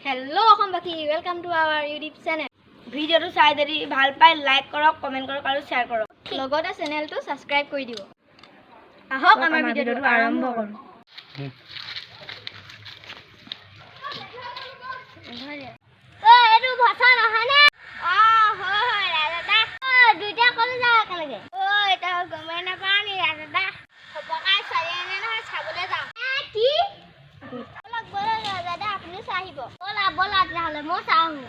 Hello, Baki. Welcome to our YouTube channel. Video to sai jodi bhal pai like korok, comment korok aru share korok. Logota channel to subscribe kori dibo. Ahok amar video to arambho koru. Edu bhasa naha ne? Hoy dada. Duita kole ja ekelege. Eta gome na pani dada. Hobakai sari ane na chabole jam. Ki? Bola dada apni sahibo. Bola jale mo sahu.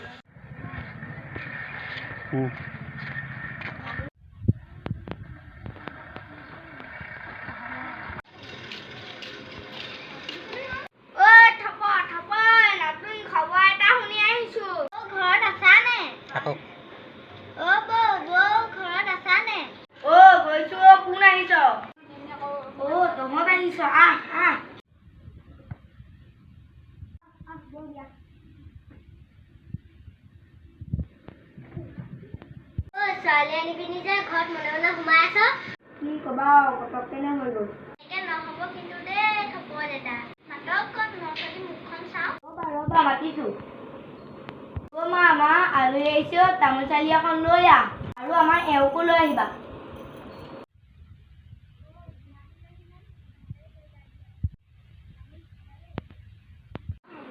Soalnya ini bini saya khot mana-mana humasa. Ni kebau kotok kene holo. Ikan no hobo kintu deh khobo dada. Matok kot no kali mukhon sao. Roba matisu. Mama aru eisio tamul chali akon loya. Aru amar eu ko loi ahiba.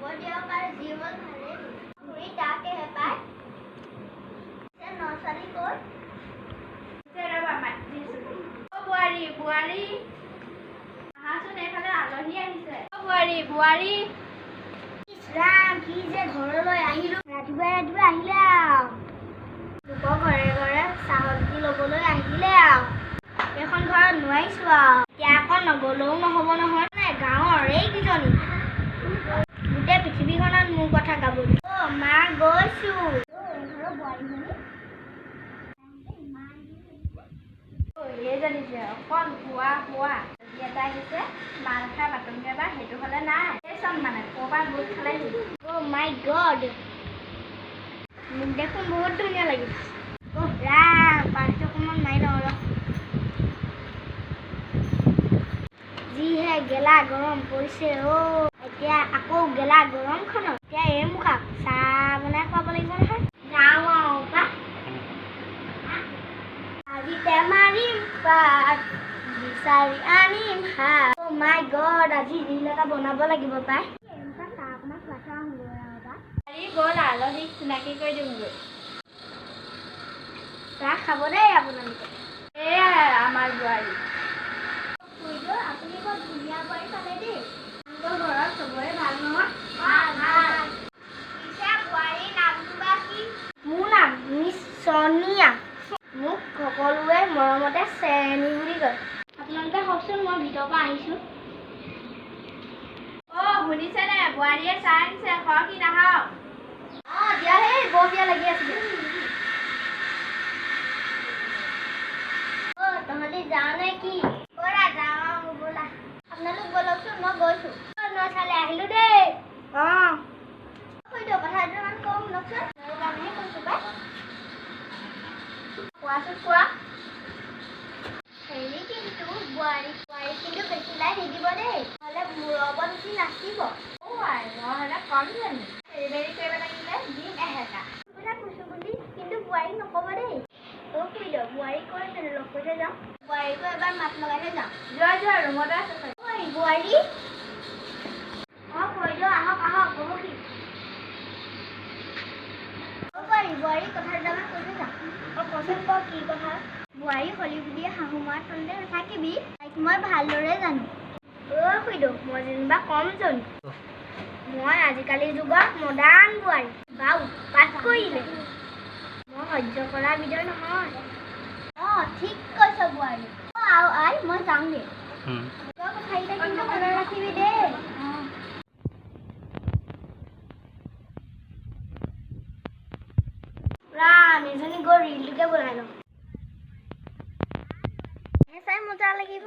Bodia kar jiwan hale. Hui take he pai. Se no sari kor. Buari ahasun ekhane alohi ahise buari Islam ki je ghoroloi ahilu ratiba ahile duko ঘৰে সাহজি লবলৈ আহিলে এখন ঘৰত নোৱাইছো এতিয়া আকৌ নগলেও নহব নহয় গাঁৱৰ এই কিজনী গোটেই পৃথিৱীখনত মোৰ কথা গাবলৈ মা গৈছো ये जानिছে অকল হোৱা এটা আহিছে মাল খা বাটন কেবা হেতু হলে নাই এই সব মানে কোবা গোট খালাই ও মাই গড মোক দেখোন বহুত ধুনীয়া লাগিছে ও ৰা পাঁচটো কমন নাই লও যি হে গেলা গৰম পৰিছে ও এতিয়া আকৌ গেলা গৰম খন এতিয়া এই মুখা চা বনাই খাব লাগিব নহয় যাও পা Mariam Pak Bisari anim ha Oh my god আজি ৰিলটা বনাব লাগিব পাই এনেকা কাকনা ক্লাছা হলবা আৰি বলা লহি চিনাকি কৈ দিমগৈ তা খাব দেই আপোনালোকে এ আমাৰ বুৱাৰী কইলো আপুনি বৰ ধুনীয়া বোৱাৰী পালে দেই আমাৰ ঘৰত চবৰে ভাল নহয় ভাল ইছা বুৱাৰী নামটো বা কি মোৰ নাম মিছ সোনিয়া মোক সকলোৱে মৰমতে চেনি বুলি কয় আপোনালোকে হকচোন মই ভিতৰ পৰা আহিছো শুনিছে নে বুৱাৰীয়ে চাইছে খৰ কি নাহক দিয়া হে বৰ বিয়া লাগি আছে তহঁতি যাও নে কি ব'লা যাওঁ ব'লা আপোনালোক ব'লকচোন মই গৈছো চালে আহিলো দেই কথা এটামান কওঁ শুনকচোন বুলি কৈছো পাই কোৱা হেৰি কিন্তু বুৱাৰী কিন্তু বেছি লাই নিদিব দেই নহ'লে মূৰৰ বেছি নাচিব নহ'লে কম জানি হেৰি কৰিব লাগিলে দিম এহেটা কথা কৈছো বুলি কিন্তু বুৱাৰীক নক'ব দেই খুইদ বুৱাৰীক কৈ লগ কৰিতে যাওঁ বুৱাৰীকো এবাৰ মাত লগাইতে যাওঁ যোৱা ৰুমতে আছে ঐ বুৱাৰী কৈ দিয় আহক ক'ব কি বুৱাৰী কথা দুটামান কৈছে যাওঁ কচোন ক কি কথা বুৱাৰী হলি বুলিয়ে শাহু মাৰ তলতে নাথাকিবি তাইক মই ভালদৰে জানো খুইদ মই যেনিবা কম জনি মই আজিকালিৰ যুগত মডাৰ্ণ বুৱাৰী বা উৎপাত কৰিলে মই সহ্য কৰা বিধৰ নহয় ঠিক কৈছ বুৱাৰী আই মই যাওঁ দে তই কথাকেইটা কিন্তু মনত ৰাখিবি দেই ৰাম এজনী গৈ ৰিলটোকে বনাই লওঁ চাই মজা লাগিব